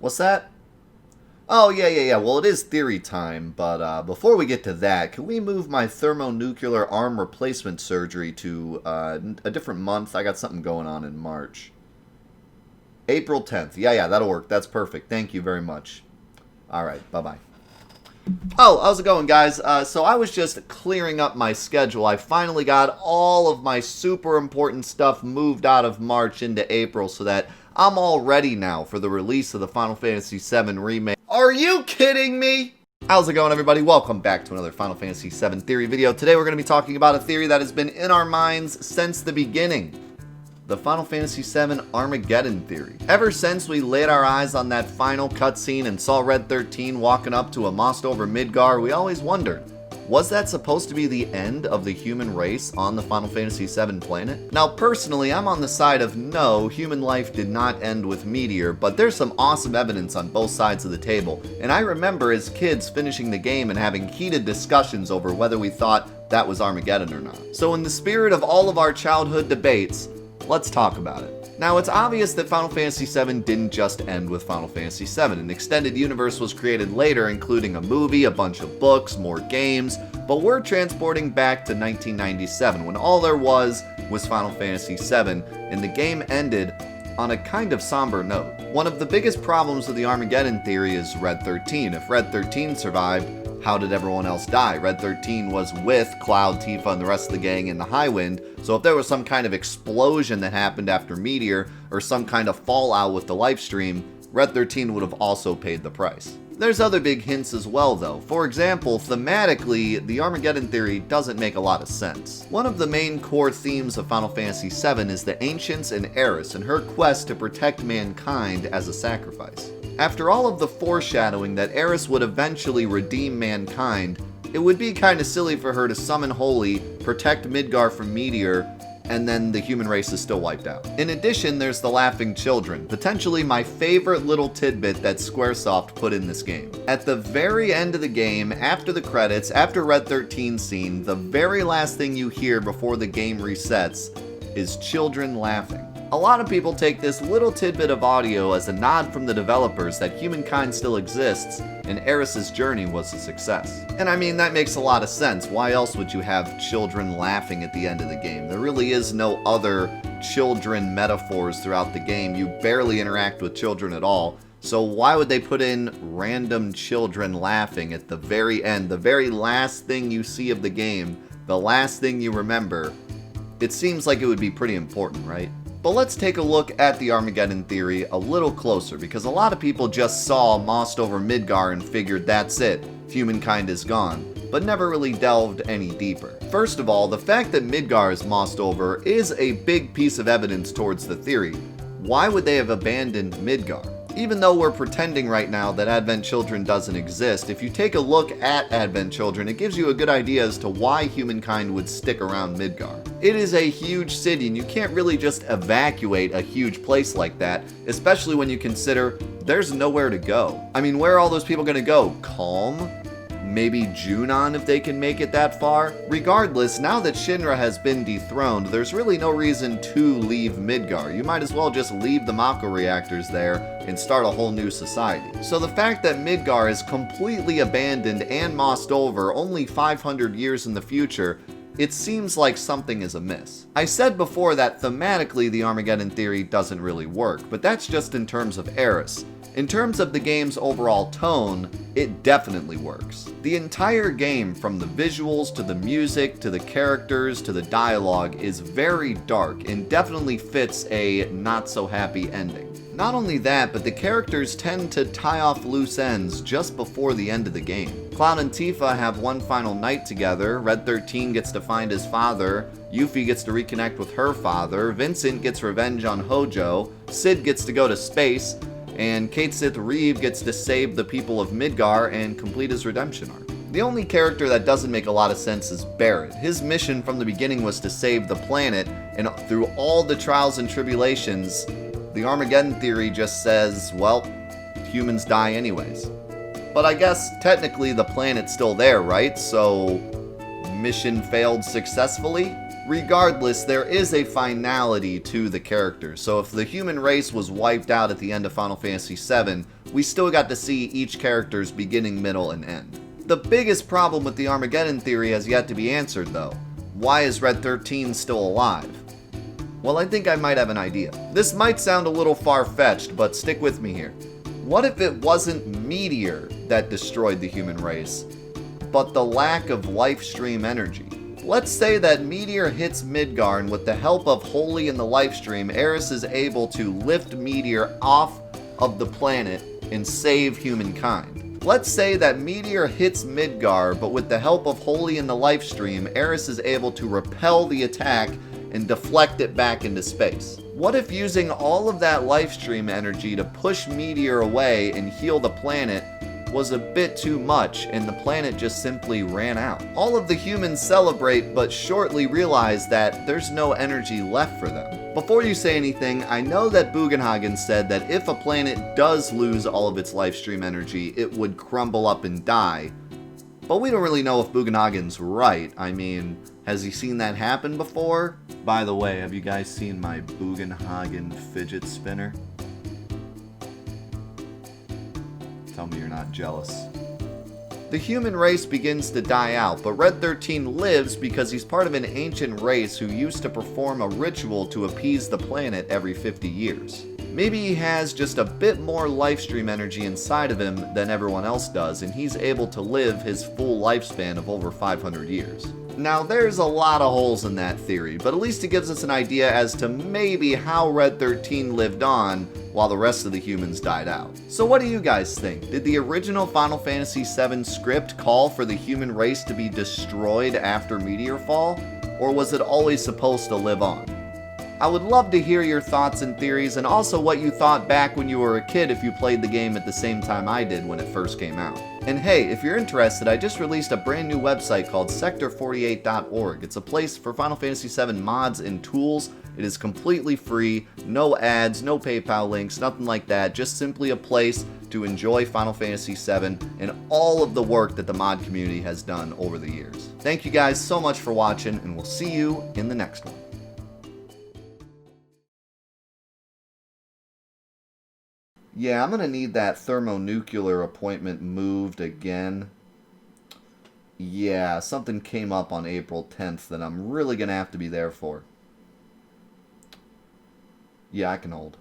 What's that? Oh, yeah. Well, it is theory time, but before we get to that, can we move my thermonuclear arm replacement surgery to a different month? I got something going on in March. April 10th. Yeah, that'll work. That's perfect. Thank you very much. All right, bye-bye. Oh, how's it going, guys? So I was just clearing up my schedule. I finally got all of my super important stuff moved out of March into April so that I'm all ready now for the release of the Final Fantasy VII Remake. Are you kidding me? How's it going, everybody? Welcome back to another Final Fantasy VII theory video. Today we're going to be talking about a theory that has been in our minds since the beginning. The Final Fantasy VII Armageddon theory. Ever since we laid our eyes on that final cutscene and saw Red 13 walking up to a mossed over Midgar, we always wondered, was that supposed to be the end of the human race on the Final Fantasy VII planet? Now personally, I'm on the side of no, human life did not end with Meteor, but there's some awesome evidence on both sides of the table, and I remember as kids finishing the game and having heated discussions over whether we thought that was Armageddon or not. So in the spirit of all of our childhood debates, let's talk about it. Now, it's obvious that Final Fantasy VII didn't just end with Final Fantasy VII. An extended universe was created later, including a movie, a bunch of books, more games, but we're transporting back to 1997, when all there was Final Fantasy VII, and the game ended on a kind of somber note. One of the biggest problems with the Armageddon theory is Red 13. If Red 13 survived, how did everyone else die? Red 13 was with Cloud, Tifa, and the rest of the gang in the Highwind, so if there was some kind of explosion that happened after Meteor, or some kind of fallout with the Lifestream, Red 13 would have also paid the price. There's other big hints as well, though. For example, thematically, the Armageddon theory doesn't make a lot of sense. One of the main core themes of Final Fantasy VII is the Ancients and Aeris and her quest to protect mankind as a sacrifice. After all of the foreshadowing that Aeris would eventually redeem mankind, it would be kinda silly for her to summon Holy, protect Midgar from Meteor, and then the human race is still wiped out. In addition, there's the Laughing Children, potentially my favorite little tidbit that Squaresoft put in this game. At the very end of the game, after the credits, after Red 13 scene, the very last thing you hear before the game resets is children laughing. A lot of people take this little tidbit of audio as a nod from the developers that humankind still exists and Aeris' journey was a success. And I mean, that makes a lot of sense. Why else would you have children laughing at the end of the game? There really is no other children metaphors throughout the game. You barely interact with children at all. So why would they put in random children laughing at the very end, the very last thing you see of the game, the last thing you remember? It seems like it would be pretty important, right? But let's take a look at the Armageddon theory a little closer, because a lot of people just saw mossed over Midgar and figured that's it, humankind is gone, but never really delved any deeper. First of all, the fact that Midgar is mossed over is a big piece of evidence towards the theory. Why would they have abandoned Midgar? Even though we're pretending right now that Advent Children doesn't exist, if you take a look at Advent Children, it gives you a good idea as to why humankind would stick around Midgar. It is a huge city, and you can't really just evacuate a huge place like that, especially when you consider there's nowhere to go. I mean, where are all those people gonna go? Calm? Maybe Junon if they can make it that far? Regardless, now that Shinra has been dethroned, there's really no reason to leave Midgar. You might as well just leave the Mako reactors there and start a whole new society. So the fact that Midgar is completely abandoned and mossed over only 500 years in the future, it seems like something is amiss. I said before that thematically the Armageddon theory doesn't really work, but that's just in terms of Aeris. In terms of the game's overall tone, it definitely works. The entire game, from the visuals to the music to the characters to the dialogue, is very dark and definitely fits a not-so-happy ending. Not only that, but the characters tend to tie off loose ends just before the end of the game. Cloud and Tifa have one final night together, Red 13 gets to find his father, Yuffie gets to reconnect with her father, Vincent gets revenge on Hojo, Cid gets to go to space, and Cait Sith Reeve gets to save the people of Midgar and complete his redemption arc. The only character that doesn't make a lot of sense is Barret. His mission from the beginning was to save the planet, and through all the trials and tribulations, the Armageddon theory just says, well, humans die anyways. But I guess technically the planet's still there, right? So, mission failed successfully? Regardless, there is a finality to the character, so if the human race was wiped out at the end of Final Fantasy VII, we still got to see each character's beginning, middle, and end. The biggest problem with the Armageddon theory has yet to be answered, though. Why is Red 13 still alive? Well, I think I might have an idea. This might sound a little far-fetched, but stick with me here. What if it wasn't Meteor that destroyed the human race, but the lack of life stream energy? Let's say that Meteor hits Midgar, and with the help of Holy and the life stream, Eris is able to lift Meteor off of the planet and save humankind. Let's say that Meteor hits Midgar, but with the help of Holy and the life stream, Eris is able to repel the attack and deflect it back into space. What if using all of that life stream energy to push Meteor away and heal the planet was a bit too much and the planet just simply ran out? All of the humans celebrate, but shortly realize that there's no energy left for them. Before you say anything, I know that Bugenhagen said that if a planet does lose all of its life stream energy, it would crumble up and die. But we don't really know if Bugenhagen's right. I mean, has he seen that happen before? By the way, have you guys seen my Bugenhagen fidget spinner? Tell me you're not jealous. The human race begins to die out, but Red 13 lives because he's part of an ancient race who used to perform a ritual to appease the planet every 50 years. Maybe he has just a bit more lifestream energy inside of him than everyone else does, and he's able to live his full lifespan of over 500 years. Now, there's a lot of holes in that theory, but at least it gives us an idea as to maybe how Red 13 lived on while the rest of the humans died out. So what do you guys think? Did the original Final Fantasy VII script call for the human race to be destroyed after Meteor Fall, or was it always supposed to live on? I would love to hear your thoughts and theories, and also what you thought back when you were a kid if you played the game at the same time I did when it first came out. And hey, if you're interested, I just released a brand new website called sector48.org. It's a place for Final Fantasy VII mods and tools. It is completely free, no ads, no PayPal links, nothing like that, just simply a place to enjoy Final Fantasy VII and all of the work that the mod community has done over the years. Thank you guys so much for watching, and we'll see you in the next one. Yeah, I'm going to need that thermonuclear appointment moved again. Yeah, something came up on April 10th that I'm really going to have to be there for. Yeah, I can hold.